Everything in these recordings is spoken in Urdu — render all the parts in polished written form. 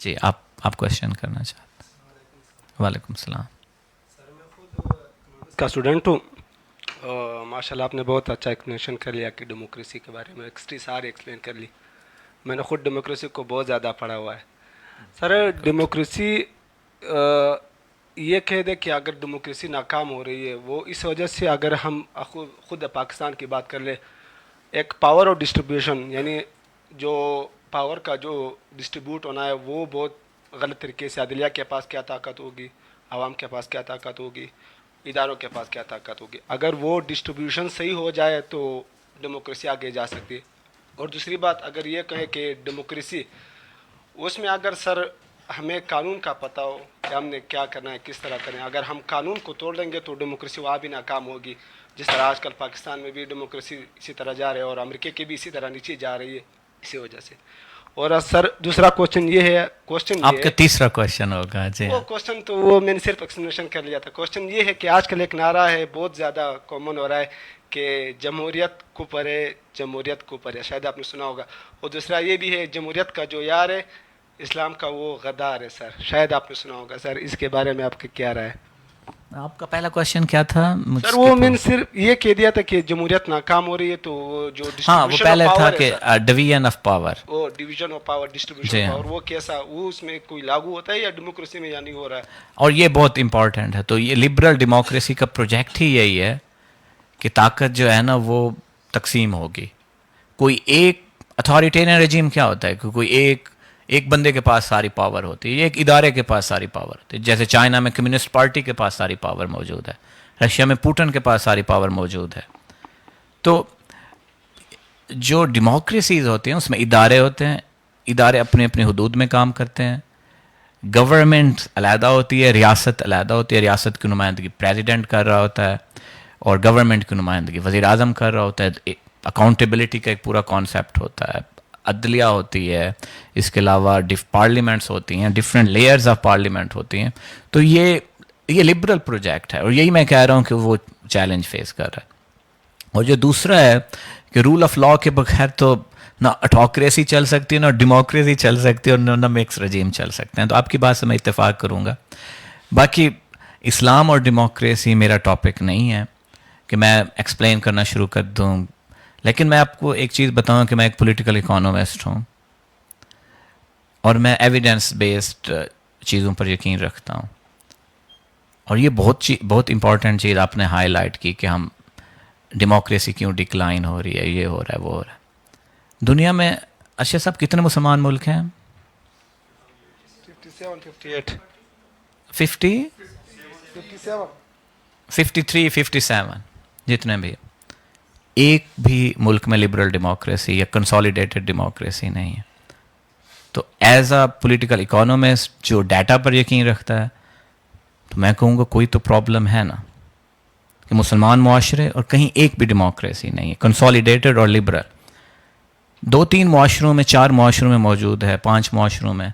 جی آپ کوشچن کرنا چاہتے ہیں؟ وعلیکم السلام. سر میں خود کا اسٹوڈنٹ ہوں. ماشاء اللہ آپ نے بہت اچھا ایکسپلینیشن کر لیا کہ ڈیموکریسی کے بارے میں ساری ایکسپلین کر لی. میں نے خود ڈیموکریسی کو بہت زیادہ پڑھا ہوا ہے. سر ڈیموکریسی یہ کہہ دے کہ اگر ڈیموکریسی ناکام ہو رہی ہے وہ اس وجہ سے، اگر ہم خود پاکستان کی بات کر لیں، ایک پاور اور ڈسٹریبیوشن، یعنی جو پاور کا جو ڈسٹریبیوٹ ہونا ہے وہ بہت غلط طریقے سے. عدلیہ کے پاس کیا طاقت ہوگی، عوام کے پاس کیا طاقت ہوگی، اداروں کے پاس کیا طاقت ہوگی. اگر وہ ڈسٹریبیوشن صحیح ہو جائے تو ڈیموکریسی آگے جا سکتی ہے. اور دوسری بات، اگر یہ کہیں کہ ڈیموکریسی اس میں اگر سر ہمیں قانون کا پتہ ہو کہ ہم نے کیا کرنا ہے، کس طرح کرنا ہے، اگر ہم قانون کو توڑ دیں گے تو ڈیموکریسی وہاں بھی ناکام ہوگی. جس طرح آج کل پاکستان میں بھی ڈیموکریسی اسی طرح جا رہے ہے اور امریکہ کی بھی اسی طرح نیچے جا رہی ہے اسی وجہ سے. اور سر دوسرا کوشچن یہ ہے، آپ کا تیسرا کوشچن ہوگا. جی وہ کوشچن تو وہ میں نے صرف ایکسپلینیشن کر لیا تھا. کوشچن یہ ہے کہ آج کل ایک نعرہ ہے بہت زیادہ کامن ہو رہا ہے کہ جمہوریت کو پرے، جمہوریت کو پرے، شاید آپ نے سنا ہوگا. اور دوسرا یہ بھی ہے جمہوریت کا جو یار ہے اسلام کا وہ غدار ہے. سر شاید آپ نے سنا ہوگا. سر اس کے بارے میں آپ کی کیا رائے ہے؟ آپ کا پہلا کوشچن کیا تھا؟ سر وہ میں نے صرف یہ کہہ دیا تھا کہ جمہوریت ناکام ہو رہی ہے تو جو ہاں وہ پہلے تھا کہ ڈویژن آف پاور، وہ division of power, distribution power, وہ کیسا، وہ اس میں کوئی لاگو ہوتا ہے یا ڈیموکریسی میں یا نہیں ہو رہا ہے؟ اور یہ بہت امپورٹنٹ ہے. تو یہ لبرل ڈیموکریسی کا پروجیکٹ ہی یہی ہے کہ طاقت جو ہے نا وہ تقسیم ہوگی. کوئی ایک اتھارٹیرین رجیم کیا ہوتا ہے کہ کوئی ایک بندے کے پاس ساری پاور ہوتی ہے، ایک ادارے کے پاس ساری پاور ہوتی ہے. جیسے چائنا میں کمیونسٹ پارٹی کے پاس ساری پاور موجود ہے، رشیا میں پوٹن کے پاس ساری پاور موجود ہے. تو جو ڈیموکریسیز ہوتی ہیں اس میں ادارے ہوتے ہیں، ادارے اپنے اپنے حدود میں کام کرتے ہیں. گورنمنٹ علیحدہ ہوتی ہے، ریاست علیحدہ ہوتی ہے. ریاست کی نمائندگی پریزیڈنٹ کر رہا ہوتا ہے اور گورنمنٹ کی نمائندگی وزیر اعظم کر رہا ہوتا ہے. اکاؤنٹیبلٹی کا ایک پورا کانسیپٹ ہوتا ہے. عدلیہ ہوتی ہے، اس کے علاوہ پارلیمنٹس ہوتی ہیں، ڈفرینٹ لیئرز آف پارلیمنٹ ہوتی ہیں. تو یہ لبرل پروجیکٹ ہے اور یہی میں کہہ رہا ہوں کہ وہ چیلنج فیس کر رہا ہے. اور جو دوسرا ہے کہ رول آف لاء کے بغیر تو نہ اٹوکریسی چل سکتی ہے، نہ ڈیموکریسی چل سکتی ہے، اور نہ مکس رجیم چل سکتے ہیں. تو آپ کی بات سے میں اتفاق کروں گا. باقی اسلام اور ڈیموکریسی میرا ٹاپک نہیں ہے کہ میں ایکسپلین کرنا شروع کر دوں، لیکن میں آپ کو ایک چیز بتاؤں کہ میں ایک پولیٹیکل اکانومسٹ ہوں اور میں ایویڈنس بیسڈ چیزوں پر یقین رکھتا ہوں. اور یہ بہت امپورٹنٹ چیز آپ نے ہائی لائٹ کی کہ ہم ڈیموکریسی کیوں ڈکلائن ہو رہی ہے، یہ ہو رہا ہے، وہ ہو رہا ہے. دنیا میں اشرف صاحب کتنے مسلمان ملک ہیں؟ 57 53 57 جتنے بھی. ایک بھی ملک میں لبرل ڈیموکریسی یا کنسالیڈیٹڈ ڈیموکریسی نہیں ہے. تو ایز اے پولیٹیکل اکانومسٹ جو ڈیٹا پر یقین رکھتا ہے تو میں کہوں گا کوئی تو پرابلم ہے نا کہ مسلمان معاشرے اور کہیں ایک بھی ڈیموکریسی نہیں ہے کنسالیڈیٹڈ اور لبرل. 2-3 معاشروں میں، 4 معاشروں میں موجود ہے، 5 معاشروں میں.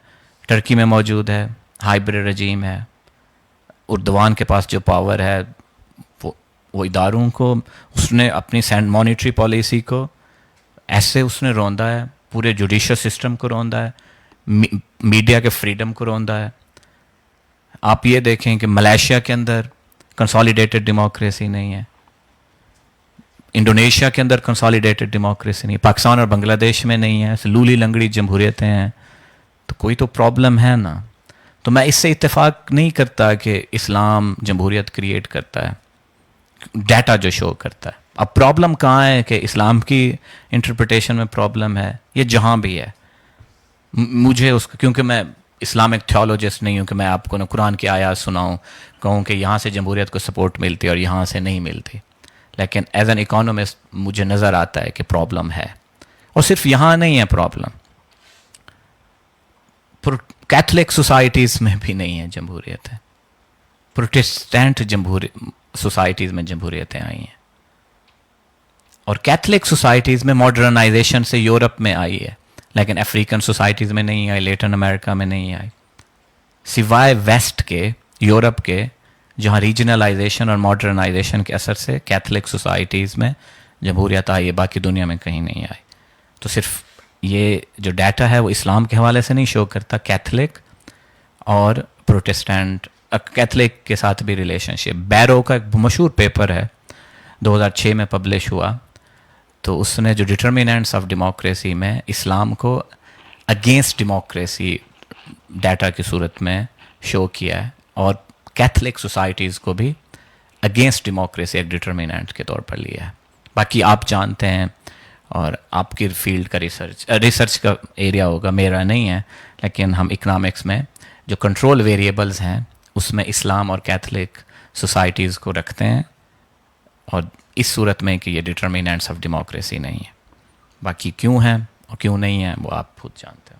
ٹرکی میں موجود ہے، ہائبرڈ رجیم ہے. اردوان کے پاس جو پاور ہے وہ اداروں کو، اس نے اپنی مانیٹری پالیسی کو ایسے اس نے روندا ہے، پورے جوڈیشل سسٹم کو روندا ہے، میڈیا کے فریڈم کو روندا ہے. آپ یہ دیکھیں کہ ملیشیا کے اندر کنسالیڈیٹڈ ڈیموکریسی نہیں ہے، انڈونیشیا کے اندر کنسالیڈیٹڈ ڈیموکریسی نہیں ہے، پاکستان اور بنگلہ دیش میں نہیں ہے، لولی لنگڑی جمہوریتیں ہیں. تو کوئی تو پرابلم ہے نا. تو میں اس سے اتفاق نہیں کرتا کہ اسلام جمہوریت کریٹ کرتا ہے، ڈیٹا جو شو کرتا ہے. اب پرابلم کہاں ہے کہ اسلام کی انٹرپریٹیشن میں پرابلم ہے، یہ جہاں بھی ہے. مجھے اس کیونکہ میں اسلامک تھیولوجسٹ نہیں ہوں کہ میں آپ کو قرآن کی آیات سناؤں، کہوں کہ یہاں سے جمہوریت کو سپورٹ ملتی ہے اور یہاں سے نہیں ملتی. لیکن ایز این اکانومسٹ مجھے نظر آتا ہے کہ پرابلم ہے. اور صرف یہاں نہیں ہے پرابلم، کیتھولک سوسائٹیز میں بھی نہیں ہے جمہوریتیں، پروٹسٹینٹ سوسائٹیز میں جمہوریتیں آئی ہیں. اور کیتھولک سوسائٹیز میں ماڈرنائزیشن سے یورپ میں آئی ہے، لیکن افریقن سوسائٹیز میں نہیں آئی، لیٹن امریکہ میں نہیں آئی، سوائے ویسٹ کے، یورپ کے، جہاں ریجنلائزیشن اور ماڈرنائزیشن کے اثر سے کیتھولک سوسائٹیز میں جمہوریت آئی ہے، باقی دنیا میں کہیں نہیں آئی. تو صرف یہ جو ڈیٹا ہے وہ اسلام کے حوالے سے نہیں شو کرتا، کیتھولک اور پروٹسٹینٹ، کیتھولک کے ساتھ بھی ریلیشن شپ. بیرو کا ایک مشہور پیپر ہے 2006 میں پبلش ہوا، تو اس نے جو ڈٹرمیننٹس آف ڈیموکریسی میں اسلام کو اگینسٹ ڈیموکریسی ڈیٹا کی صورت میں شو کیا ہے، اور کیتھولک سوسائٹیز کو بھی اگینسٹ ڈیموکریسی ایک ڈٹرمیننٹ کے طور پر لیا ہے. باقی آپ جانتے ہیں، اور آپ کی فیلڈ کا ریسرچ کا ایریا ہوگا، میرا نہیں ہے، لیکن ہم اکنامکس میں جو کنٹرول ویریبلز ہیں اس میں اسلام اور کیتھولک سوسائٹیز کو رکھتے ہیں، اور اس صورت میں کہ یہ ڈٹرمیننٹس آف ڈیموکریسی نہیں ہے. باقی کیوں ہیں اور کیوں نہیں ہیں وہ آپ خود جانتے ہیں.